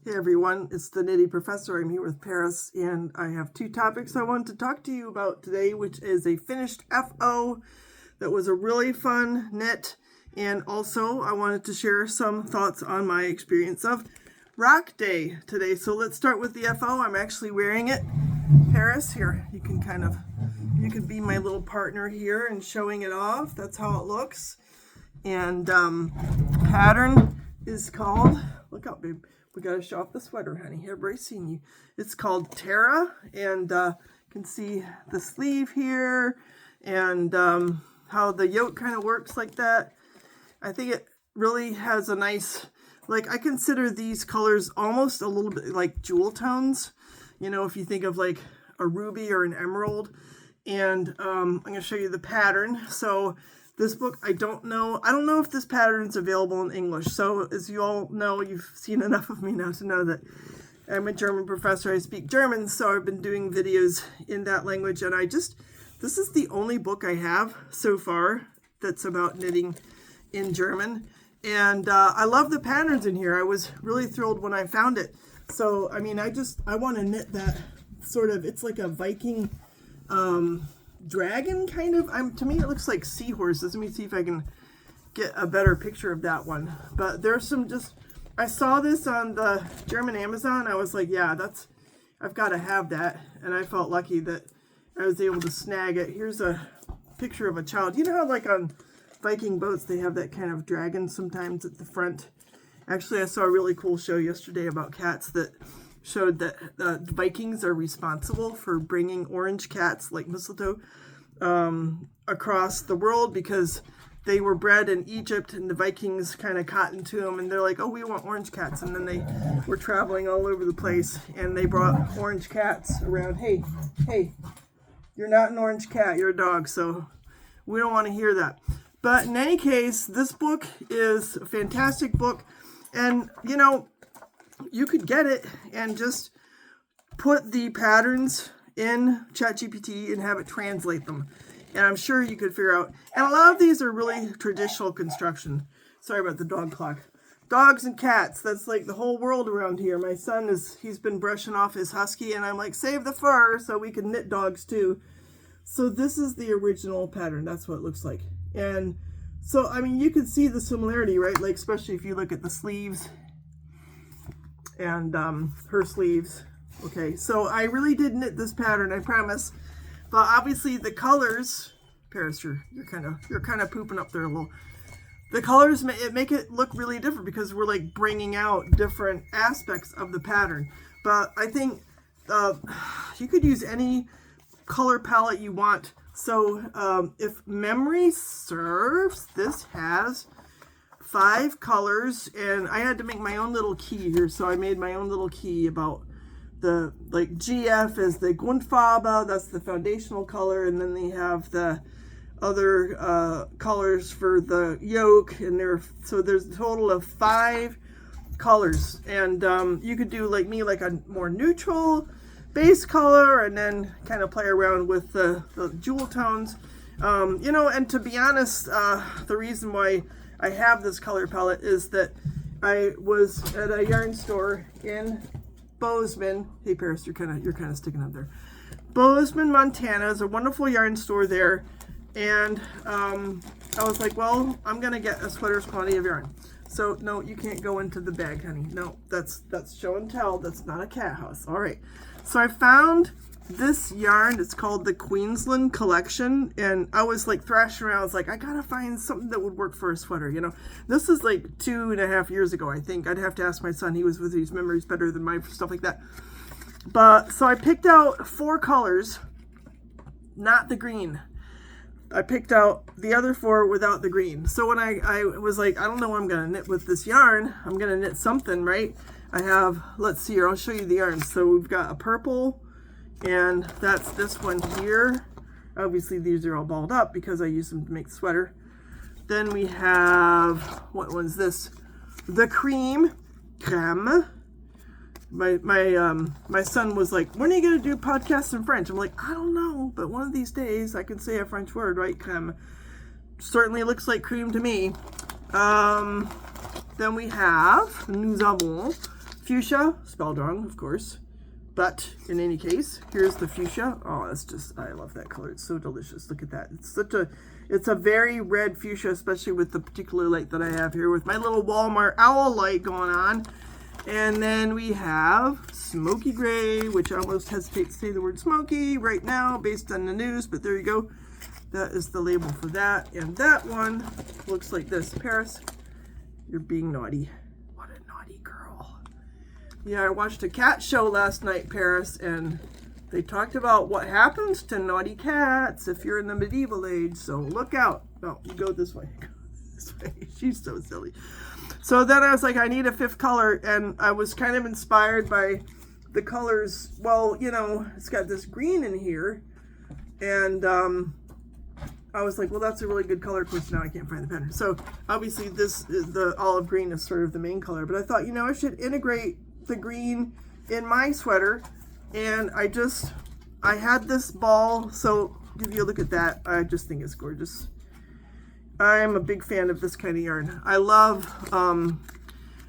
Hey everyone, it's the Nitty Professor. I'm here with Paris, and I have two topics I wanted to talk to you about today, which is a finished FO that was a really fun knit, and also I wanted to share some thoughts on my experience of Rock Day today. So let's start with the FO. I'm actually wearing it. Paris, here, you can be my little partner here and showing it off. That's how it looks. And pattern is called, look out babe, we gotta show off the sweater, honey. Everybody's seen you. It's called Terra, and you can see the sleeve here and how the yoke kind of works like that. I think it really has a nice, like, I consider these colors almost a little bit like jewel tones. You know, if you think of like a ruby or an emerald. And I'm going to show you the pattern. So this book, I don't know if this pattern is available in English. So as you all know, you've seen enough of me now to know that I'm a German professor. I speak German, so I've been doing videos in that language. And this is the only book I have so far that's about knitting in German. And I love the patterns in here. I was really thrilled when I found it. So, I mean, I want to knit that sort of, it's like a Viking dragon kind of. To me it looks like seahorses. Let me see if I can get a better picture of that one. But there's some I saw this on the German Amazon. I was like, yeah, I've got to have that. And I felt lucky that I was able to snag it. Here's a picture of a child. You know how like on Viking boats they have that kind of dragon sometimes at the front? Actually, I saw a really cool show yesterday about cats that showed that the Vikings are responsible for bringing orange cats like mistletoe across the world because they were bred in Egypt and the Vikings kind of cottoned to them and they're like, oh, we want orange cats. And then they were traveling all over the place and they brought orange cats around. Hey, you're not an orange cat, you're a dog, so we don't want to hear that. But in any case, this book is a fantastic book. And, you know, you could get it and just put the patterns in ChatGPT and have it translate them. And I'm sure you could figure out. And a lot of these are really traditional construction. Sorry about the dog clock. Dogs and cats, that's like the whole world around here. My son he's been brushing off his husky and I'm like, save the fur so we can knit dogs too. So this is the original pattern. That's what it looks like. And so, I mean, you can see the similarity, right? Like, especially if you look at the sleeves and her sleeves. Okay, so I really did knit this pattern, I promise. But obviously the colors, Paris, you're kind of pooping up there a little. The colors make it look really different because we're like bringing out different aspects of the pattern. But I think you could use any color palette you want. So if memory serves, this has 5 colors, and I had to make my own little key here. So I made my own little key about the, like, GF is the Grundfarbe, that's the foundational color, and then they have the other colors for the yoke, and so there's a total of 5 colors. And you could do like me, like a more neutral base color and then kind of play around with the jewel tones. You know, and to be honest, the reason why I have this color palette is that I was at a yarn store in Bozeman. Hey Paris, you're kind of sticking up there. Bozeman, Montana is a wonderful yarn store there, and I was like, well, I'm gonna get a sweater's quantity of yarn. So no, you can't go into the bag, honey. No, that's show and tell. That's not a cat house. All right. So I found this yarn. It's called the Queensland Collection, and I was like thrashing around. I was like, I gotta find something that would work for a sweater, you know. This is like 2.5 years ago, I think. I'd have to ask my son. He was with his memories better than mine for stuff like that. But so I picked out 4 colors, not the green. I picked out the other 4 without the green. So when I was like, I don't know what I'm gonna knit with this yarn. I'm gonna knit something, right? I have, let's see here, I'll show you the yarns. So we've got a purple, and that's this one here. Obviously these are all balled up because I use them to make the sweater. Then we have, what one's this? The creme. My son was like, when are you going to do podcasts in French? I'm like, I don't know, but one of these days I can say a French word, right? Creme. Certainly looks like cream to me. Then we have, nous avons Fuchsia, spelled wrong, of course. But in any case, here's the fuchsia. Oh, it's just, I love that color. It's so delicious. Look at that. It's a very red fuchsia, especially with the particular light that I have here with my little Walmart owl light going on. And then we have smoky gray, which I almost hesitate to say the word smoky right now based on the news, but there you go. That is the label for that. And that one looks like this. Paris, you're being naughty. What a naughty girl. Yeah, I watched a cat show last night, Paris, and they talked about what happens to naughty cats if you're in the medieval age. So look out. No, you go this way. Go this way. She's so silly. So then I was like, I need a 5th color, and I was kind of inspired by the colors. Well, you know, it's got this green in here, and I was like, well, that's a really good color. Of course, now I can't find the pattern. So obviously this is the olive green is sort of the main color, but I thought, you know, I should integrate the green in my sweater. And I had this ball. So give you a look at that. I just think it's gorgeous. I'm a big fan of this kind of yarn. I love,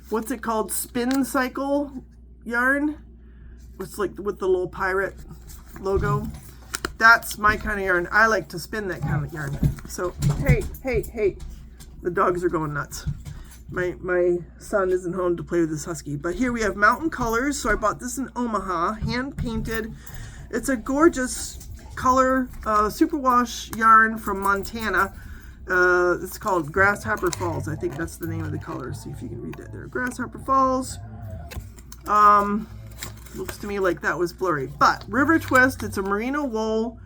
what's it called? Spin cycle yarn. It's like with the little pirate logo. That's my kind of yarn. I like to spin that kind of yarn. So, hey. The dogs are going nuts. My son isn't home to play with this husky. But here we have Mountain Colors. So I bought this in Omaha, hand painted. It's a gorgeous color, superwash yarn from Montana. It's called Grasshopper Falls. I think that's the name of the color. See if you can read that there. Grasshopper Falls. Looks to me like that was blurry. But River Twist, it's a merino wool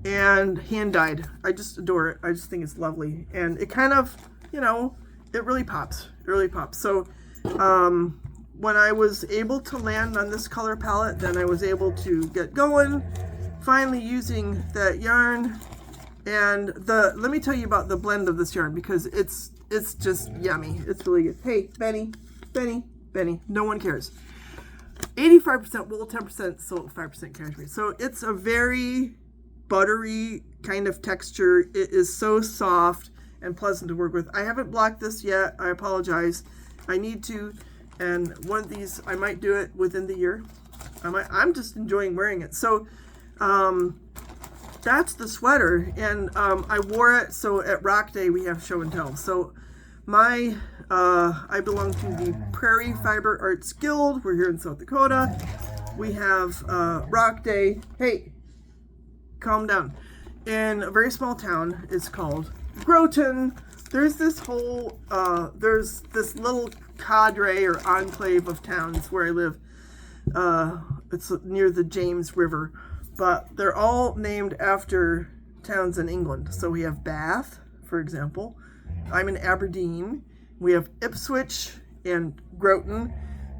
and hand dyed. I just adore it. I just think it's lovely. And it kind of, you know, it really pops. It really pops. So when I was able to land on this color palette, then I was able to get going, finally using that yarn. And let me tell you about the blend of this yarn, because it's just yummy. It's really good. Hey, Benny, no one cares. 85% wool, 10% silk, 5% cashmere. So it's a very buttery kind of texture. It is so soft and pleasant to work with. I haven't blocked this yet. I apologize. I need to. And one of these, I might do it within the year. I'm just enjoying wearing it. So that's the sweater. And I wore it. So at Rock Day, we have show and tell. So I belong to the Prairie Fiber Arts Guild. We're here in South Dakota. We have Rock Day. Hey, calm down. In a very small town, it's called Groton. There's this whole, there's this little cadre or enclave of towns where I live. It's near the James River, but they're all named after towns in England. So we have Bath, for example. I'm in Aberdeen. We have Ipswich and Groton.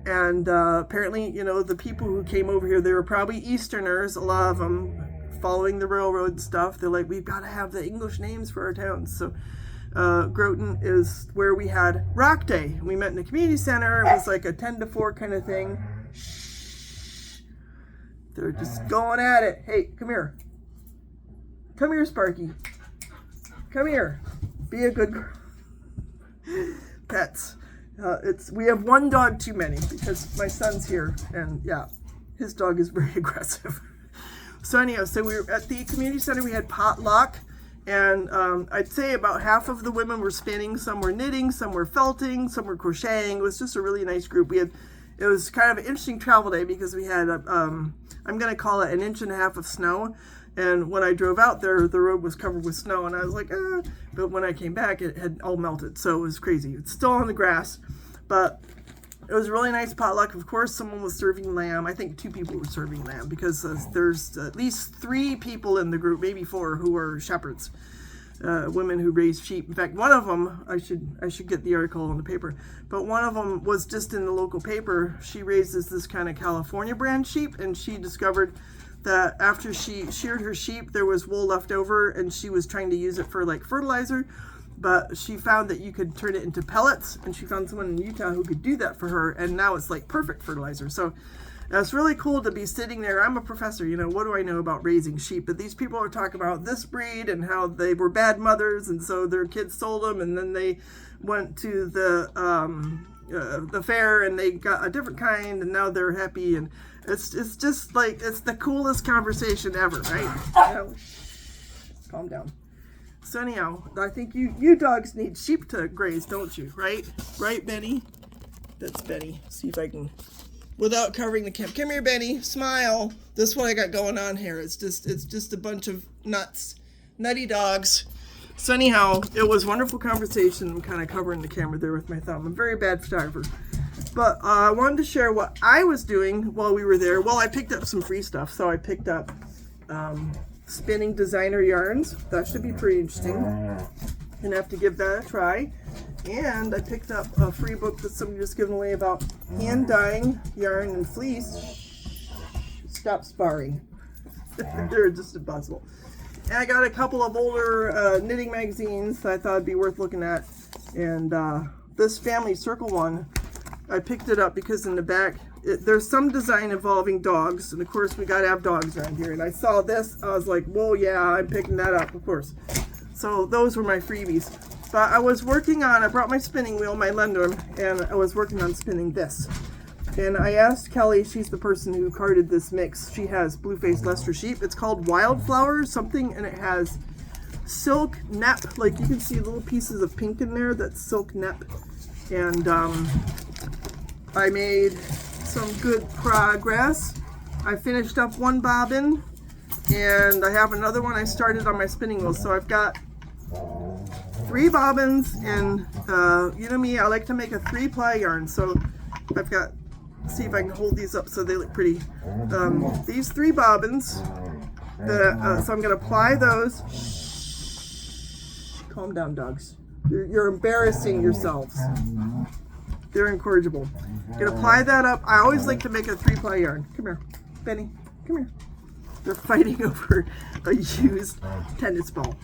And apparently, you know, the people who came over here, they were probably Easterners, a lot of them, following the railroad stuff. They're like, we've got to have the English names for our towns. So Groton is where we had Rock Day. We met in the community center. It was like a 10 to 4 kind of thing. Shh. They're just going at it. Hey, come here. Come here, Sparky. Come here. Be a good girl. Pets. We have one dog too many because my son's here, and yeah, his dog is very aggressive. So anyhow, so we were at the community center. We had potluck, and I'd say about half of the women were spinning. Some were knitting, some were felting, some were crocheting. It was just a really nice group. It was kind of an interesting travel day because we had I'm going to call it 1.5 inches of snow. And when I drove out there, the road was covered with snow, and I was like, ah. But when I came back, it had all melted, so it was crazy. It's still on the grass, but it was a really nice potluck. Of course, someone was serving lamb. I think 2 people were serving lamb because there's at least 3 people in the group, maybe 4, who are shepherds, women who raise sheep. In fact, one of them, I should get the article on the paper, but one of them was just in the local paper. She raises this kind of California brand sheep, and she discovered that after she sheared her sheep, there was wool left over, and she was trying to use it for like fertilizer, but she found that you could turn it into pellets, and she found someone in Utah who could do that for her, and now it's like perfect fertilizer. So it's really cool to be sitting there. I'm a professor, you know, what do I know about raising sheep? But these people are talking about this breed and how they were bad mothers, and so their kids sold them, and then they went to the the fair, and they got a different kind, and now they're happy, and it's just like, it's the coolest conversation ever, right? You know, calm down. So anyhow, I think you dogs need sheep to graze, don't you? Right? Right, Benny? That's Benny. See if I can, without covering the camp. Come here, Benny. Smile. This is what I got going on here. It's just a bunch of nutty dogs. So anyhow, it was wonderful conversation. I'm kind of covering the camera there with my thumb. I'm a very bad photographer. But I wanted to share what I was doing while we were there. Well, I picked up some free stuff. So I picked up spinning designer yarns. That should be pretty interesting. Gonna have to give that a try. And I picked up a free book that somebody was giving away about hand dyeing yarn and fleece. Stop sparring. They're just impossible. And I got a couple of older knitting magazines that I thought would be worth looking at. And this Family Circle one, I picked it up because in the back, there's some design involving dogs. And of course, we got to have dogs around here. And I saw this, I was like, whoa, yeah, I'm picking that up, of course. So those were my freebies. But I was working on, I brought my spinning wheel, my Lendrum, and I was working on spinning this. And I asked Kelly, she's the person who carded this mix. She has blue-faced Leicester sheep. It's called Wildflower something, and it has silk nep. Like you can see little pieces of pink in there. That's silk nep. And I made some good progress. I finished up one bobbin, and I have another one I started on my spinning wheel. So I've got 3 bobbins, and you know me, I like to make a 3-ply yarn. So I've got, see if I can hold these up so they look pretty. These 3 bobbins, so I'm going to apply those. Shh, calm down, dogs. You're embarrassing yourselves. They're incorrigible. I'm going to apply that up. I always like to make a 3-ply yarn. Come here, Benny, come here. They're fighting over a used tennis ball.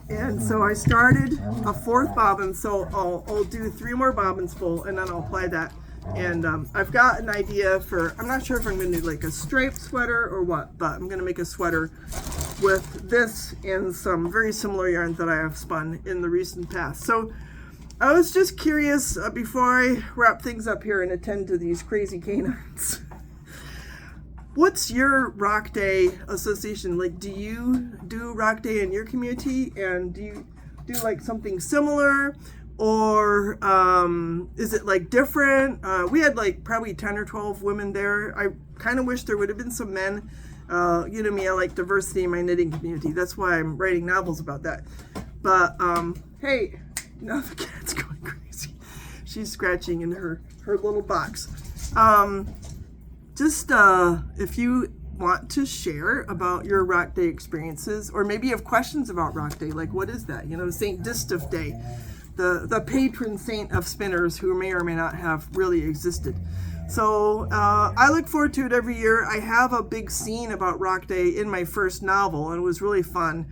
And so I started a 4th bobbin, so I'll do 3 more bobbins full, and then I'll apply that. And I've got an idea for, I'm not sure if I'm going to do like a striped sweater or what, but I'm going to make a sweater with this and some very similar yarns that I have spun in the recent past. So I was just curious before I wrap things up here and attend to these crazy canines. What's your Rock Day association? Like, do you do Rock Day in your community? And do you do like something similar? Or is it like different? We had like probably 10 or 12 women there. I kind of wish there would have been some men. You know me, I like diversity in my knitting community. That's why I'm writing novels about that. But hey, now the cat's going crazy. She's scratching in her little box. Just if you want to share about your Rock Day experiences, or maybe you have questions about Rock Day, like what is that? You know, St. Distaff Day, the patron saint of spinners who may or may not have really existed. So I look forward to it every year. I have a big scene about Rock Day in my first novel, and it was really fun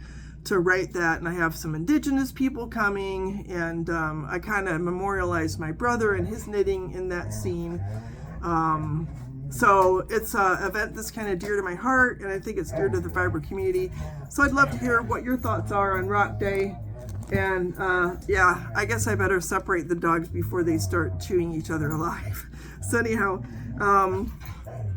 to write that. And I have some indigenous people coming, and I kind of memorialize my brother and his knitting in that scene. So it's an event that's kind of dear to my heart, and I think it's dear to the fiber community. So I'd love to hear what your thoughts are on Rock Day. And yeah, I guess I better separate the dogs before they start chewing each other alive. So anyhow,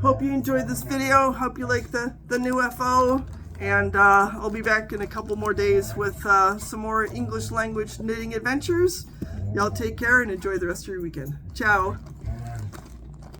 hope you enjoyed this video. Hope you like the new FO. And I'll be back in a couple more days with some more English language knitting adventures. Y'all take care and enjoy the rest of your weekend. Ciao.